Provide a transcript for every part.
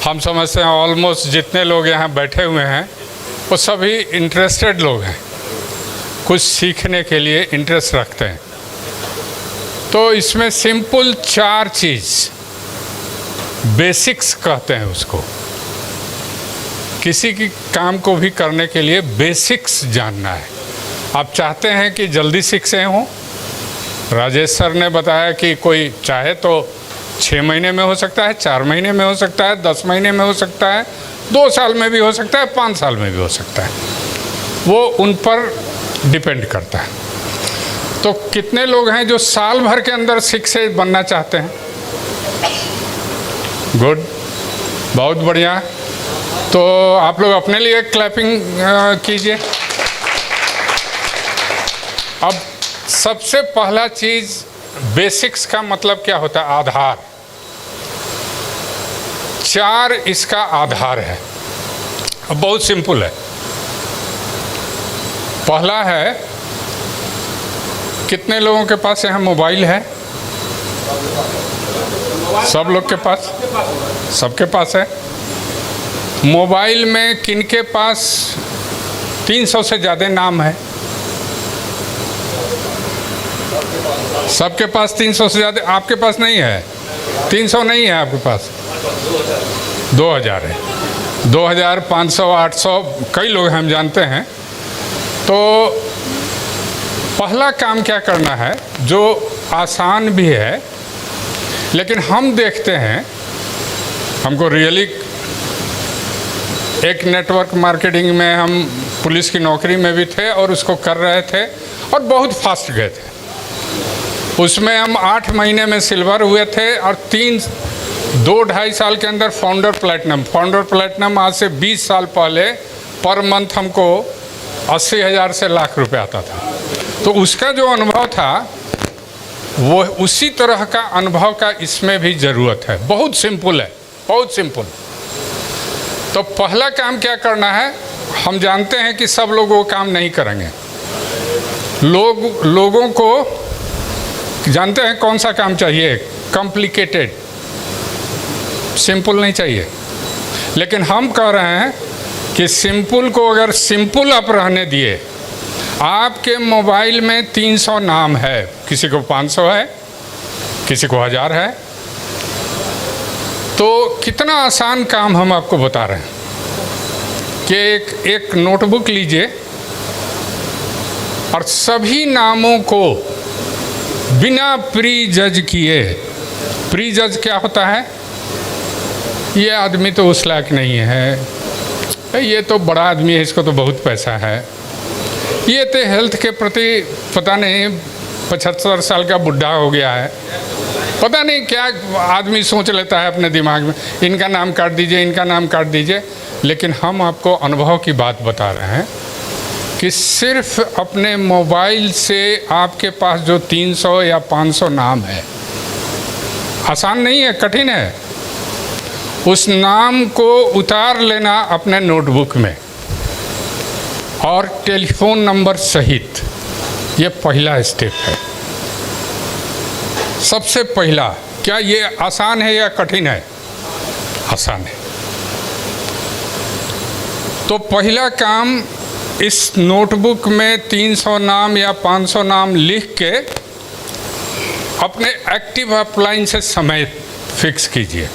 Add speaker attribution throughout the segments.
Speaker 1: हम समझते हैं ऑलमोस्ट जितने लोग यहाँ बैठे हुए हैं वो सभी इंटरेस्टेड लोग हैं, कुछ सीखने के लिए इंटरेस्ट रखते हैं। तो इसमें सिंपल 4 चीज़ बेसिक्स कहते हैं उसको। किसी की काम को भी करने के लिए बेसिक्स जानना है। आप चाहते हैं कि जल्दी सीख से हों। राजेश सर ने बताया कि कोई चाहे तो 6 महीने में हो सकता है, 4 महीने में हो सकता है, 10 महीने में हो सकता है, 2 साल में भी हो सकता है, 5 साल में भी हो सकता है। वो उन पर डिपेंड करता है। तो कितने लोग हैं जो साल भर के अंदर से बनना चाहते हैं? गुड, बहुत बढ़िया। तो आप लोग अपने लिए क्लैपिंग कीजिए। अब सबसे पहला चीज़ बेसिक्स का मतलब क्या होता है? आधार। 4 इसका आधार है। अब बहुत सिंपल है। पहला है, कितने लोगों के पास यहाँ मोबाइल है? सब लोग के पास, सबके पास है। मोबाइल में किनके पास 300 से ज़्यादा नाम है? सबके पास 300 से ज़्यादा। आपके पास नहीं है? 300 नहीं है आपके पास? 2000 है। 2000, 500, 800 कई लोग हम जानते हैं। तो पहला काम क्या करना है, जो आसान भी है, लेकिन हम देखते हैं, हमको रियली एक नेटवर्क मार्केटिंग में हम पुलिस की नौकरी में भी थे और उसको कर रहे थे और बहुत फास्ट गए थे। उसमें हम 8 महीने में सिल्वर हुए थे और 2-2.5 साल के अंदर फाउंडर प्लेटिनम आज से 20 साल पहले पर मंथ हमको 80,000 से लाख रुपए आता था। तो उसका जो अनुभव था वो उसी तरह का अनुभव का इसमें भी ज़रूरत है। बहुत सिंपल है, बहुत सिंपल। तो पहला काम क्या करना है, हम जानते हैं कि सब लोग वो काम नहीं करेंगे। लोगों को जानते हैं कौन सा काम चाहिए, कॉम्प्लिकेटेड, सिंपल नहीं चाहिए। लेकिन हम कह रहे हैं कि सिंपल को अगर सिंपल आप रहने दिए, आपके मोबाइल में 300 नाम है, किसी को 500 है, किसी को 1000 है। तो कितना आसान काम हम आपको बता रहे हैं कि एक नोटबुक लीजिए और सभी नामों को बिना प्री जज किए, प्री जज क्या होता है? ये आदमी तो उस लायक नहीं है, ये तो बड़ा आदमी है, इसको तो बहुत पैसा है, ये तो हेल्थ के प्रति पता नहीं 75 साल का बुढ़ा हो गया है, पता नहीं क्या आदमी सोच लेता है अपने दिमाग में, इनका नाम काट दीजिए, इनका नाम काट दीजिए। लेकिन हम आपको अनुभव की बात बता रहे हैं कि सिर्फ अपने मोबाइल से आपके पास जो 300 या 500 नाम है, आसान नहीं है, कठिन है। उस नाम को उतार लेना अपने नोटबुक में और टेलीफोन नंबर सहित, ये पहला स्टेप है। सबसे पहला, क्या ये आसान है या कठिन है? आसान है। तो पहला काम, इस नोटबुक में 300 नाम या 500 नाम लिख के अपने एक्टिव अपलाइन से समय फिक्स कीजिए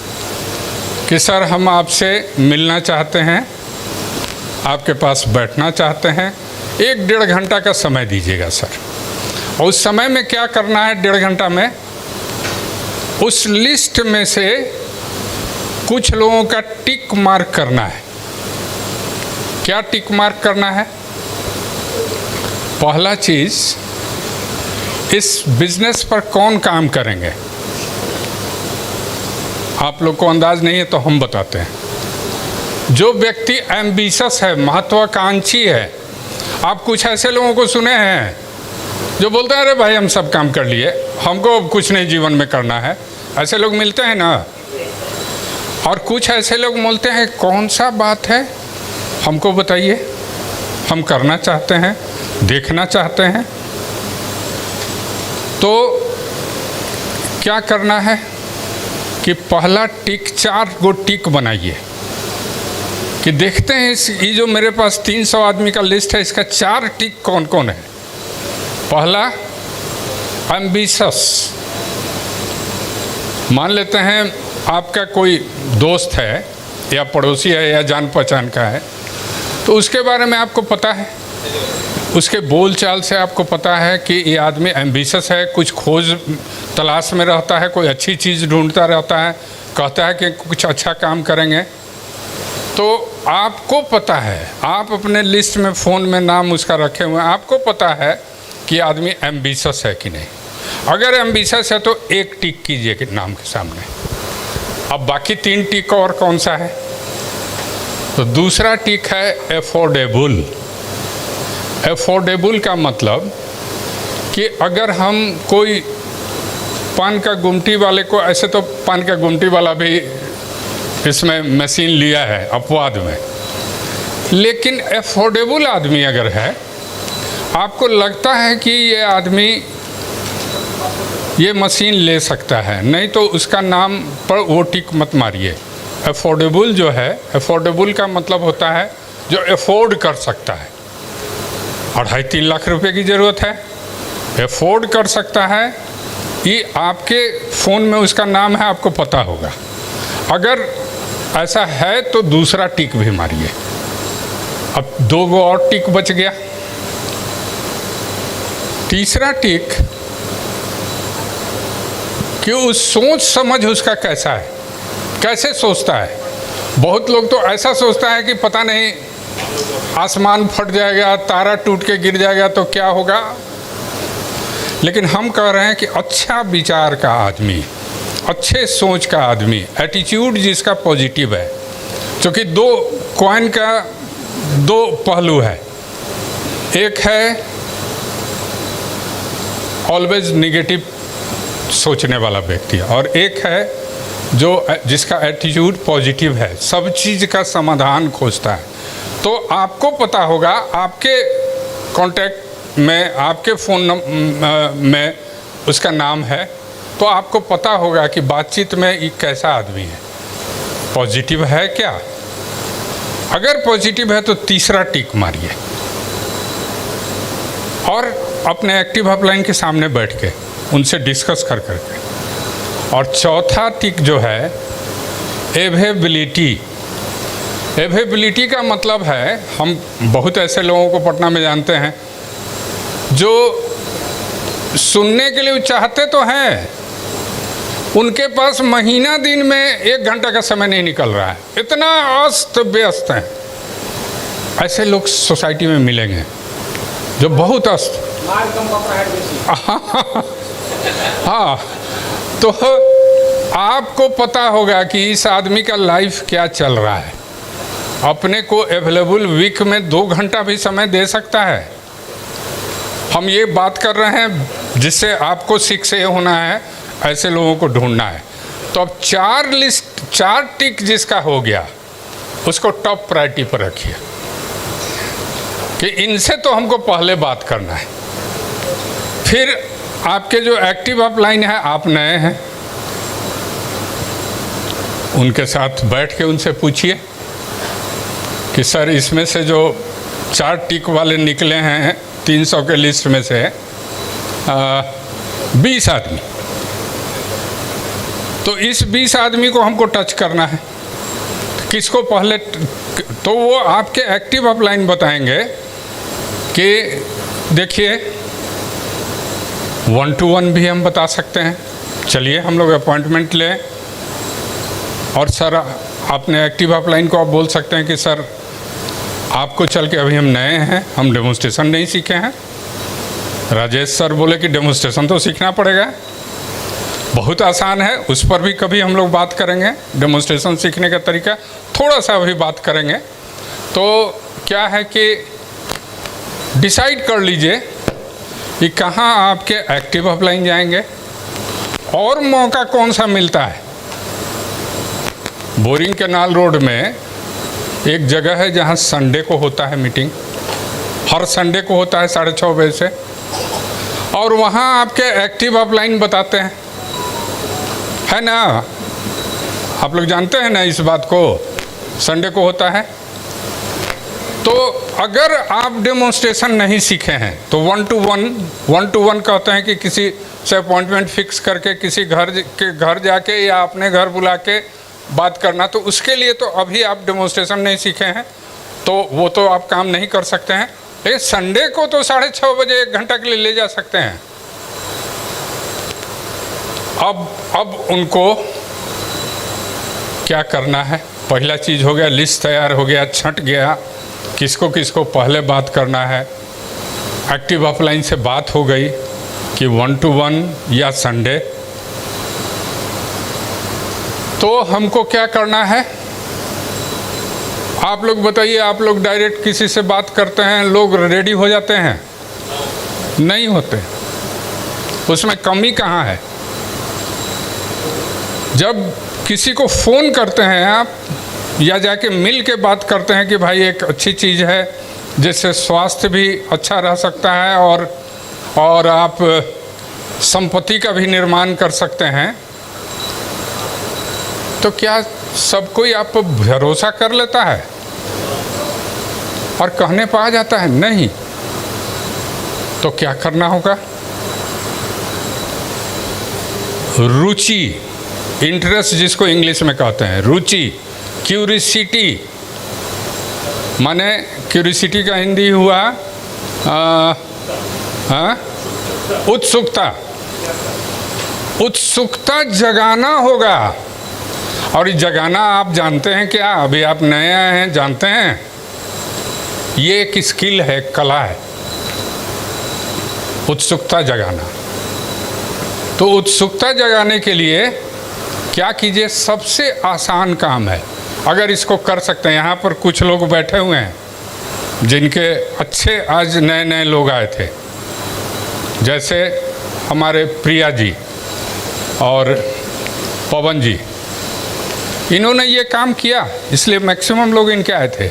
Speaker 1: कि सर हम आपसे मिलना चाहते हैं, आपके पास बैठना चाहते हैं, 1-1.5 घंटा का समय दीजिएगा सर। और उस समय में क्या करना है? 1.5 घंटा में उस लिस्ट में से कुछ लोगों का टिक मार्क करना है। क्या टिक मार्क करना है? पहला चीज़, इस बिजनेस पर कौन काम करेंगे? आप लोग को अंदाज नहीं है तो हम बताते हैं। जो व्यक्ति एम्बिशस है, महत्वाकांक्षी है, आप कुछ ऐसे लोगों को सुने हैं जो बोलते हैं अरे भाई हम सब काम कर लिए, हमको कुछ नहीं जीवन में करना है। ऐसे लोग मिलते हैं ना। और कुछ ऐसे लोग बोलते हैं कौन सा बात है, हमको बताइए, हम करना चाहते हैं, देखना चाहते हैं। तो क्या करना है? कि पहला टिक 4 गो टिक बनाइए कि देखते हैं ये जो मेरे पास 300 आदमी का लिस्ट है, इसका 4 टिक कौन कौन है। पहला एम्बिशस। मान लेते हैं आपका कोई दोस्त है या पड़ोसी है या जान पहचान का है, तो उसके बारे में आपको पता है, उसके बोल चाल से आपको पता है कि ये आदमी एम्बिशस है, कुछ खोज तलाश में रहता है, कोई अच्छी चीज़ ढूंढता रहता है, कहता है कि कुछ अच्छा काम करेंगे। तो आपको पता है, आप अपने लिस्ट में फ़ोन में नाम उसका रखे हुए हैं, आपको पता है कि आदमी एम्बिशस है कि नहीं। अगर एम्बिशस है तो 1 टिक कीजिए कि नाम के सामने। अब बाकी 3 टिक और कौन सा है? तो दूसरा टिक है एफोर्डेबल। एफोर्डेबल का मतलब कि अगर हम कोई पान का गुमटी वाले को, ऐसे तो पान का गुमटी वाला भी इसमें मशीन लिया है अपवाद में, लेकिन एफोर्डेबल आदमी अगर है, आपको लगता है कि ये आदमी ये मशीन ले सकता है, नहीं तो उसका नाम पर वो टिक मत मारिए। एफोर्डेबल जो है, एफोर्डेबल का मतलब होता है जो एफोर्ड कर सकता है। 2.5-3 लाख रुपए की ज़रूरत है, एफोर्ड कर सकता है, ये आपके फ़ोन में उसका नाम है, आपको पता होगा। अगर ऐसा है तो दूसरा टिक भी मारिए। अब 2 गो और टिक बच गया। तीसरा टिक कि उस सोच समझ उसका कैसा है, कैसे सोचता है। बहुत लोग तो ऐसा सोचता है कि पता नहीं आसमान फट जाएगा, तारा टूट के गिर जाएगा तो क्या होगा। लेकिन हम कह रहे हैं कि अच्छा विचार का आदमी, अच्छे सोच का आदमी, एटीट्यूड जिसका पॉजिटिव है, क्योंकि 2 कॉइन का 2 पहलू है। एक है ऑलवेज निगेटिव सोचने वाला व्यक्ति, और एक है जो जिसका एटीट्यूड पॉजिटिव है, सब चीज़ का समाधान खोजता है। तो आपको पता होगा, आपके कांटेक्ट में, आपके फ़ोन में उसका नाम है, तो आपको पता होगा कि बातचीत में ये कैसा आदमी है, पॉजिटिव है क्या। अगर पॉजिटिव है तो तीसरा टिक मारिए और अपने एक्टिव अपलाइन के सामने बैठ के उनसे डिस्कस कर करके। और चौथा टिक जो है एवेबिलिटी। एवेबिलिटी का मतलब है, हम बहुत ऐसे लोगों को पटना में जानते हैं जो सुनने के लिए चाहते तो हैं, उनके पास महीना दिन में 1 घंटा का समय नहीं निकल रहा है, इतना अस्त व्यस्त हैं। ऐसे लोग सोसाइटी में मिलेंगे जो बहुत अस्त। हाँ, तो आपको पता होगा कि इस आदमी का लाइफ क्या चल रहा है। अपने को अवेलेबल वीक में 2 घंटा भी समय दे सकता है। हम ये बात कर रहे हैं जिससे आपको सीख से होना है, ऐसे लोगों को ढूंढना है। तो अब 4 टिक जिसका हो गया, उसको टॉप प्रायोरिटी पर रखिए कि इनसे तो हमको पहले बात करना है। फिर आपके जो एक्टिव अपलाइन है, आप नए हैं, उनके साथ बैठ के उनसे पूछिए कि सर इसमें से जो 4 टिक वाले निकले हैं 300 के लिस्ट में से 20 आदमी, तो इस 20 आदमी को हमको टच करना है, किसको पहले। तो वो आपके एक्टिव अपलाइन बताएंगे कि देखिए 1-to-1 भी हम बता सकते हैं, चलिए हम लोग अपॉइंटमेंट लें। और सर अपने एक्टिव अपलाइन को आप बोल सकते हैं कि सर आपको चल के अभी हम नए हैं, हम डेमोन्स्ट्रेशन नहीं सीखे हैं। राजेश सर बोले कि डेमोन्स्ट्रेशन तो सीखना पड़ेगा, बहुत आसान है, उस पर भी कभी हम लोग बात करेंगे। डेमोन्स्ट्रेशन सीखने का तरीका थोड़ा सा अभी बात करेंगे। तो क्या है कि डिसाइड कर लीजिए कि कहाँ आपके एक्टिव अपलाइन जाएंगे और मौका कौन सा मिलता है। बोरिंग कैनाल रोड में एक जगह है जहाँ संडे को होता है मीटिंग, हर संडे को होता है 6:30 बजे से, और वहाँ आपके एक्टिव अपलाइन बताते हैं, है ना। आप लोग जानते हैं ना इस बात को, संडे को होता है। तो अगर आप डेमोन्स्ट्रेशन नहीं सीखे हैं तो 1-to-1 कहते हैं कि किसी से अपॉइंटमेंट फिक्स करके किसी घर जाके या अपने घर बुला के बात करना, तो उसके लिए तो अभी आप डेमोन्स्ट्रेशन नहीं सीखे हैं तो वो तो आप काम नहीं कर सकते हैं। लेकिन संडे को तो 6:30 बजे 1 घंटा के लिए ले जा सकते हैं। अब उनको क्या करना है, पहला चीज़ हो गया, लिस्ट तैयार हो गया, छंट गया किसको किसको पहले बात करना है। एक्टिव ऑफलाइन से बात हो गई कि 1-to-1 या संडे। तो हमको क्या करना है, आप लोग बताइए। आप लोग डायरेक्ट किसी से बात करते हैं, लोग रेडी हो जाते हैं? नहीं होते। उसमें कमी कहाँ है? जब किसी को फ़ोन करते हैं आप या जाके मिल के बात करते हैं कि भाई एक अच्छी चीज़ है जिससे स्वास्थ्य भी अच्छा रह सकता है और आप संपत्ति का भी निर्माण कर सकते हैं, तो क्या सब कोई आप पर भरोसा कर लेता है और कहने पर आ जाता है? नहीं। तो क्या करना होगा? रुचि, इंटरेस्ट जिसको इंग्लिश में कहते हैं, रुचि, क्यूरिसिटी, माने क्यूरिसिटी का हिंदी हुआ उत्सुकता। उत्सुकता जगाना होगा। और ये जगाना आप जानते हैं क्या? अभी आप नए आए हैं, जानते हैं? ये एक स्किल है, कला है, उत्सुकता जगाना। तो उत्सुकता जगाने के लिए क्या कीजिए? सबसे आसान काम है, अगर इसको कर सकते हैं। यहाँ पर कुछ लोग बैठे हुए हैं जिनके अच्छे आज नए नए लोग आए थे, जैसे हमारे प्रिया जी और पवन जी। इन्होंने ये काम किया, इसलिए मैक्सिमम लोग इनके आए थे।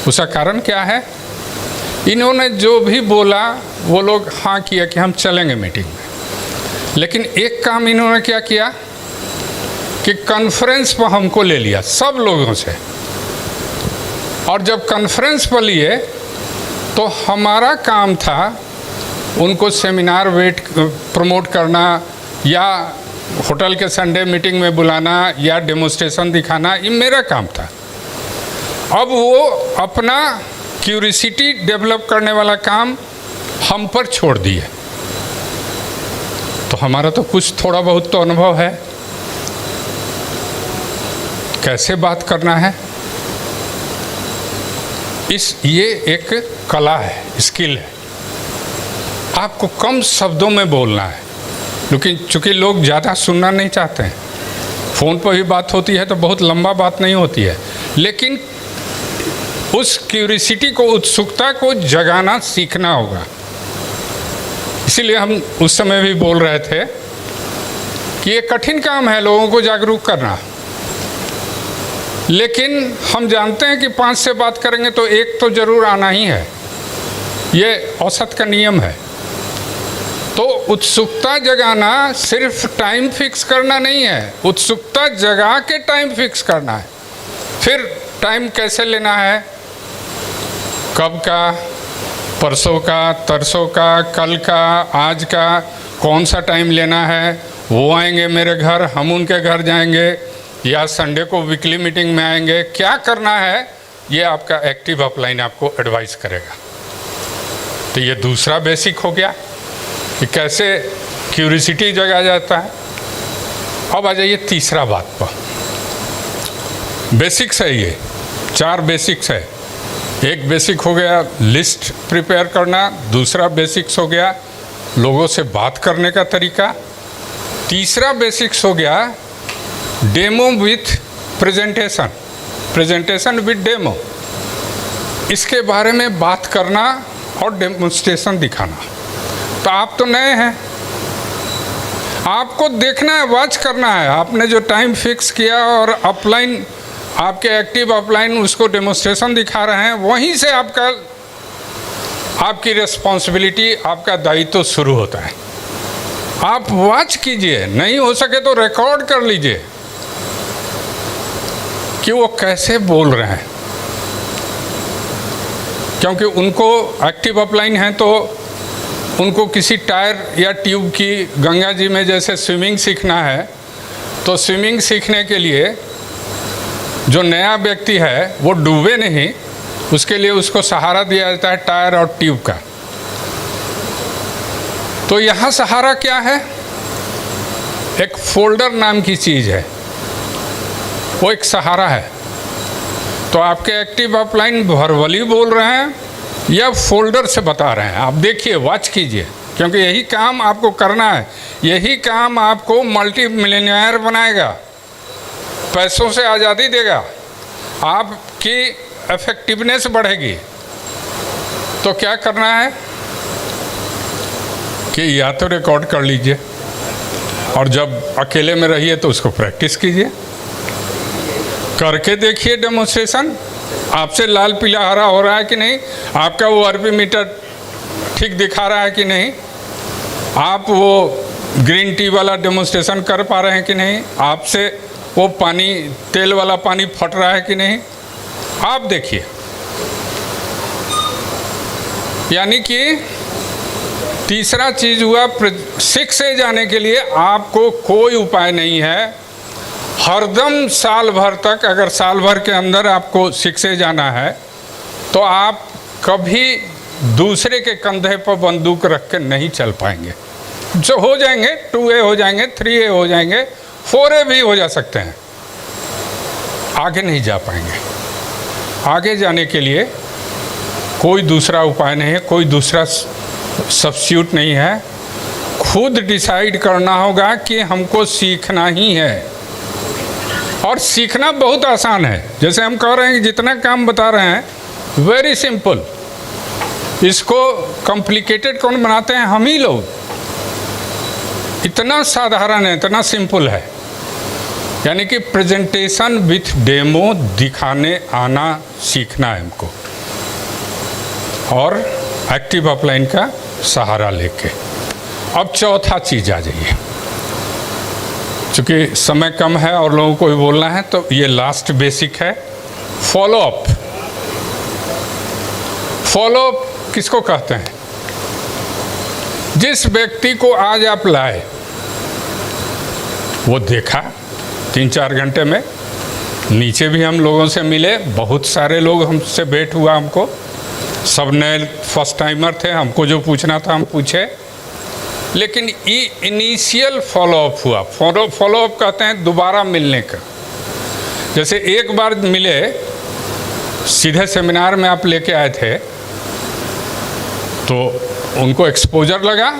Speaker 1: उसका कारण क्या है? इन्होंने जो भी बोला वो लोग हाँ किया कि हम चलेंगे मीटिंग में। लेकिन एक काम इन्होंने क्या किया कि कॉन्फ्रेंस पर हमको ले लिया सब लोगों से। और जब कॉन्फ्रेंस पर लिए तो हमारा काम था उनको सेमिनार प्रमोट करना या होटल के संडे मीटिंग में बुलाना या डेमोन्स्ट्रेशन दिखाना, ये मेरा काम था। अब वो अपना क्यूरियोसिटी डेवलप करने वाला काम हम पर छोड़ दिए। तो हमारा तो कुछ थोड़ा बहुत तो अनुभव है, कैसे बात करना है। ये एक कला है, स्किल है। आपको कम शब्दों में बोलना है, लेकिन चूँकि लोग ज़्यादा सुनना नहीं चाहते हैं, फ़ोन पर भी बात होती है तो बहुत लंबा बात नहीं होती है, लेकिन उस क्यूरियोसिटी को, उत्सुकता को जगाना सीखना होगा। इसीलिए हम उस समय भी बोल रहे थे कि ये कठिन काम है लोगों को जागरूक करना। लेकिन हम जानते हैं कि 5 से बात करेंगे तो 1 तो ज़रूर आना ही है, ये औसत का नियम है। तो उत्सुकता जगाना सिर्फ टाइम फिक्स करना नहीं है, उत्सुकता जगा के टाइम फिक्स करना है। फिर टाइम कैसे लेना है, कब का, परसों का, तरसों का, कल का, आज का, कौन सा टाइम लेना है। वो आएंगे मेरे घर, हम उनके घर जाएंगे, या संडे को वीकली मीटिंग में आएंगे, क्या करना है ये आपका एक्टिव अपलाइन आपको एडवाइस करेगा। तो ये दूसरा बेसिक हो गया कि कैसे क्यूरियोसिटी जगाया जाता है। अब आ जाइए तीसरा बात पर। बेसिक्स है, ये 4 बेसिक्स है। एक बेसिक हो गया लिस्ट प्रिपेयर करना, दूसरा बेसिक्स हो गया लोगों से बात करने का तरीका, तीसरा बेसिक्स हो गया demo with presentation, presentation with demo. इसके बारे में बात करना और डेमोन्स्ट्रेशन दिखाना। तो आप तो नए हैं, आपको देखना है, वॉच करना है। आपने जो टाइम फिक्स किया और अपलाइन, आपके एक्टिव अपलाइन उसको डेमोन्स्ट्रेशन दिखा रहे हैं, वहीं से आपकी रिस्पॉन्सिबिलिटी, आपका दायित्व शुरू होता है। आप वॉच कीजिए, नहीं हो सके तो रिकॉर्ड कर लीजिए। कि वो कैसे बोल रहे हैं, क्योंकि उनको एक्टिव अपलाइन है तो उनको किसी टायर या ट्यूब की, गंगा जी में जैसे स्विमिंग सीखना है तो स्विमिंग सीखने के लिए जो नया व्यक्ति है वो डूबे नहीं, उसके लिए उसको सहारा दिया जाता है टायर और ट्यूब का। तो यहाँ सहारा क्या है? एक फोल्डर नाम की चीज़ है, वो एक सहारा है। तो आपके एक्टिव अपलाइन वर्बली बोल रहे हैं या फोल्डर से बता रहे हैं, आप देखिए, वॉच कीजिए, क्योंकि यही काम आपको करना है। यही काम आपको मल्टी मिलियनेयर बनाएगा, पैसों से आज़ादी देगा, आपकी इफेक्टिवनेस बढ़ेगी। तो क्या करना है कि या तो रिकॉर्ड कर लीजिए और जब अकेले में रहिए तो उसको प्रैक्टिस कीजिए, करके देखिए डेमोन्स्ट्रेशन, आपसे लाल पीला हरा हो रहा है कि नहीं, आपका वो आरपी मीटर ठीक दिखा रहा है कि नहीं, आप वो ग्रीन टी वाला डेमोन्स्ट्रेशन कर पा रहे हैं कि नहीं, आपसे वो पानी, तेल वाला पानी फट रहा है कि नहीं, आप देखिए। यानी कि तीसरा चीज़ हुआ, सीख से जाने के लिए आपको कोई उपाय नहीं है। हरदम साल भर तक, अगर साल भर के अंदर आपको सीख से जाना है तो आप कभी दूसरे के कंधे पर बंदूक रख के नहीं चल पाएंगे। जो हो जाएंगे 2A हो जाएंगे, 3A हो जाएंगे, 4A भी हो जा सकते हैं, आगे नहीं जा पाएंगे। आगे जाने के लिए कोई दूसरा उपाय नहीं है, कोई दूसरा सब्स्टिट्यूट नहीं है। खुद डिसाइड करना होगा कि हमको सीखना ही है, और सीखना बहुत आसान है। जैसे हम कह रहे हैं कि जितना काम बता रहे हैं वेरी सिंपल, इसको कॉम्प्लिकेटेड कौन बनाते हैं? हम ही लोग। इतना साधारण है, इतना सिंपल है। यानी कि प्रेजेंटेशन विथ डेमो दिखाने आना सीखना है हमको, और एक्टिव अपलाइन का सहारा लेके। अब चौथा चीज़ आ जाइए, चूँकि समय कम है और लोगों को भी बोलना है तो ये लास्ट बेसिक है, फॉलो अप। फॉलो अप किसको कहते हैं? जिस व्यक्ति को आज आप लाए, वो देखा 3-4 घंटे में, नीचे भी हम लोगों से मिले, बहुत सारे लोग हमसे भेंट हुआ, हमको सब नए फर्स्ट टाइमर थे, हमको जो पूछना था हम पूछे, लेकिन इनिशियल फॉलोअप हुआ। फॉलोअप कहते हैं दोबारा मिलने का। जैसे एक बार मिले, सीधे सेमिनार में आप लेके आए थे तो उनको एक्सपोजर लगा,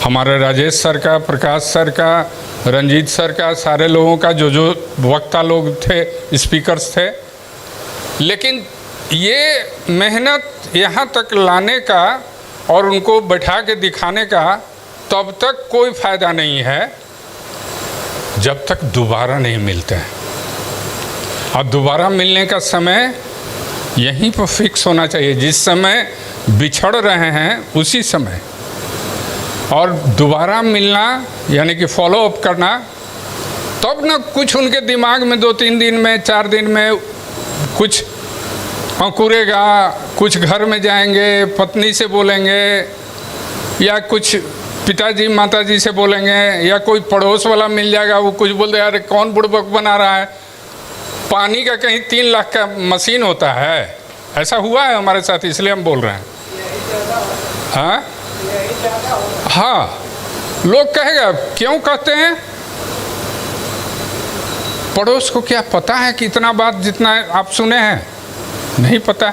Speaker 1: हमारे राजेश सर का, प्रकाश सर का, रंजीत सर का, सारे लोगों का, जो जो वक्ता लोग थे, स्पीकर्स थे। लेकिन ये मेहनत यहाँ तक लाने का और उनको बैठा के दिखाने का तब तक कोई फ़ायदा नहीं है जब तक दोबारा नहीं मिलते हैं। और दोबारा मिलने का समय यहीं पर फिक्स होना चाहिए, जिस समय बिछड़ रहे हैं उसी समय। और दोबारा मिलना यानी कि फॉलो अप करना, तब ना कुछ उनके दिमाग में 2-3 दिन में, 4 दिन में कुछ अंकुरेगा, कुछ घर में जाएंगे, पत्नी से बोलेंगे, या कुछ पिताजी माताजी से बोलेंगे, या कोई पड़ोस वाला मिल जाएगा, वो कुछ बोल दे, अरे कौन बुड़बक बना रहा है, पानी का कहीं 3 लाख का मशीन होता है। ऐसा हुआ है हमारे साथ, इसलिए हम बोल रहे हैं। हाँ, लोग कहेगा, क्यों कहते हैं? पड़ोस को क्या पता है कि इतना बात जितना आप सुने हैं? नहीं पता।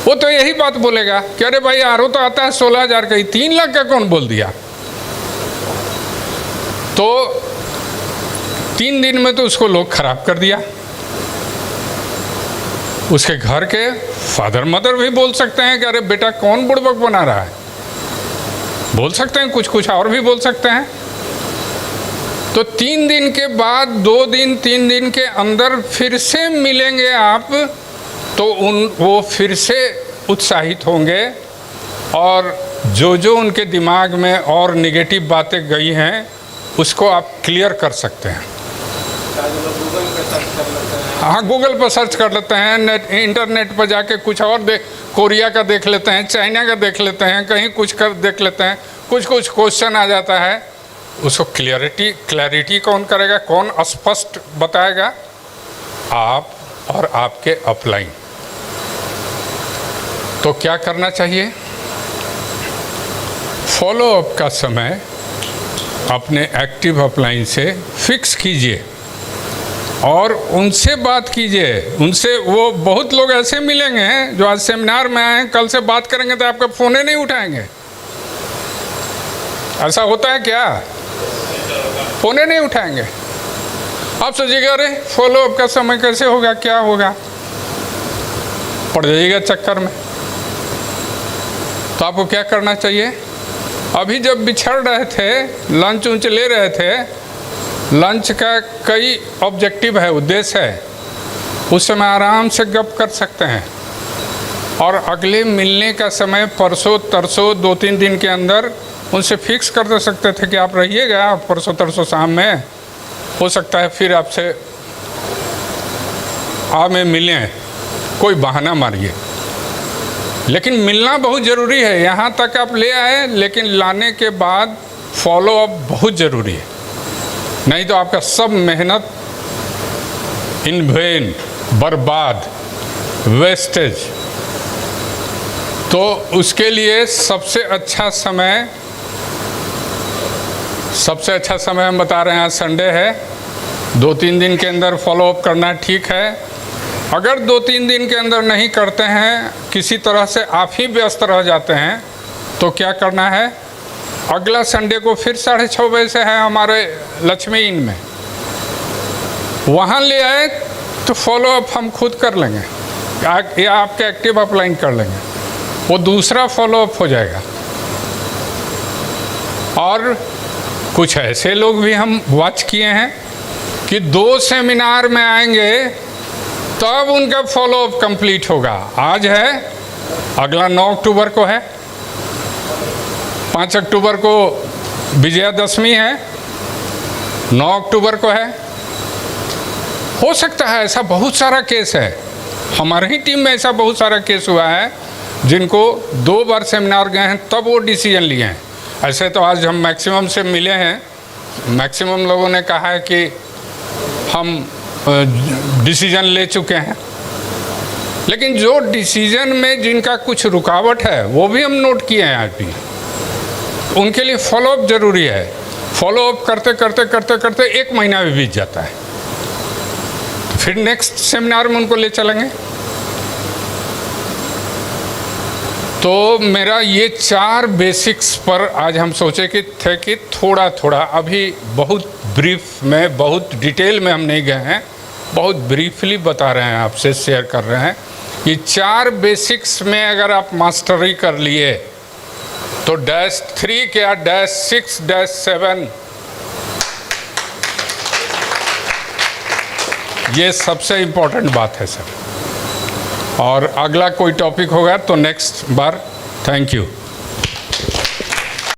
Speaker 1: वो तो यही बात बोलेगा कि अरे भाई आरओ तो आता है 16,000 का ही, 3 लाख का कौन बोल दिया? तो 3 दिन में तो उसको लोग खराब कर दिया। उसके घर के फादर मदर भी बोल सकते हैं कि अरे बेटा कौन बुड़बक बना रहा है, बोल सकते हैं, कुछ और भी बोल सकते हैं। तो 3 दिन के बाद, 2 दिन 3 दिन के अंदर फिर से मिलेंगे आप, तो वो फिर से उत्साहित होंगे, और जो जो उनके दिमाग में और नेगेटिव बातें गई हैं उसको आप क्लियर कर सकते हैं। हाँ, गूगल पर सर्च कर लेते हैं, इंटरनेट पर जाके कुछ और कोरिया का देख लेते हैं, चाइना का देख लेते हैं, कहीं कुछ कर देख लेते हैं, कुछ क्वेश्चन आ जाता है। उसको क्लैरिटी कौन करेगा, कौन स्पष्ट बताएगा? आप और आपके अपलाइन। तो क्या करना चाहिए? फॉलो अप का समय अपने एक्टिव अपलाइन से फिक्स कीजिए और उनसे बात कीजिए। उनसे, वो बहुत लोग ऐसे मिलेंगे जो आज सेमिनार में आए हैं, कल से बात करेंगे तो आपका फ़ोन ही नहीं उठाएंगे। ऐसा होता है क्या? फ़ोन ही नहीं उठाएंगे। आप सोचिएगा, अरे फॉलो अप का समय कैसे होगा, क्या होगा, पड़ जाइएगा चक्कर में। तो आपको क्या करना चाहिए? अभी जब बिछड़ रहे थे, लंच उंच ले रहे थे, लंच का कई ऑब्जेक्टिव है, उद्देश्य है, उस समय आराम से गप कर सकते हैं और अगले मिलने का समय परसों तरसों 2-3 दिन के अंदर उनसे फिक्स कर दे सकते थे कि आप रहिएगा परसों तरसों शाम में, हो सकता है फिर आपसे में मिलें, कोई बहाना मारिए। लेकिन मिलना बहुत ज़रूरी है। यहाँ तक आप ले आए, लेकिन लाने के बाद फॉलो अप बहुत ज़रूरी है, नहीं तो आपका सब मेहनत इन वेन, बर्बाद, वेस्टेज। तो उसके लिए सबसे अच्छा समय हम बता रहे हैं, आज संडे है, 2-3 दिन के अंदर फॉलो अप करना ठीक है। अगर 2-3 दिन के अंदर नहीं करते हैं, किसी तरह से आप ही व्यस्त रह जाते हैं, तो क्या करना है? अगला संडे को फिर 6:30 बजे से है हमारे लक्ष्मी इन में, वहाँ ले आए तो फॉलो अप हम खुद कर लेंगे या आपके एक्टिव अपलाइन कर लेंगे, वो दूसरा फॉलो अप हो जाएगा। और कुछ ऐसे लोग भी हम वॉच किए हैं कि 2 सेमिनार में आएंगे तब उनका फॉलो अप कंप्लीट होगा। आज है, अगला 9 अक्टूबर को है, 5 अक्टूबर को विजयादशमी है, 9 अक्टूबर को है। हो सकता है ऐसा बहुत सारा केस है, हमारे ही टीम में ऐसा बहुत सारा केस हुआ है जिनको 2 बार सेमिनार गए हैं तब वो डिसीजन लिए हैं। ऐसे तो आज हम मैक्सिमम से मिले हैं, मैक्सिमम लोगों ने कहा है कि हम डिसीजन ले चुके हैं, लेकिन जो डिसीजन में जिनका कुछ रुकावट है वो भी हम नोट किए हैं आज भी। उनके लिए फॉलो अप ज़रूरी है। फॉलो अप करते करते करते करते 1 महीना भी बीत जाता है, फिर नेक्स्ट सेमिनार में उनको ले चलेंगे। तो मेरा ये 4 बेसिक्स पर आज हम सोचे कि थोड़ा थोड़ा, अभी बहुत ब्रीफ में, बहुत डिटेल में हम नहीं गए हैं, बहुत ब्रीफली बता रहे हैं, आपसे शेयर कर रहे हैं। ये 4 बेसिक्स में अगर आप मास्टरी कर लिए तो -3 क्या -6 -7 ये सबसे इम्पोर्टेंट बात है सर। और अगला कोई टॉपिक होगा तो नेक्स्ट बार। Thank you.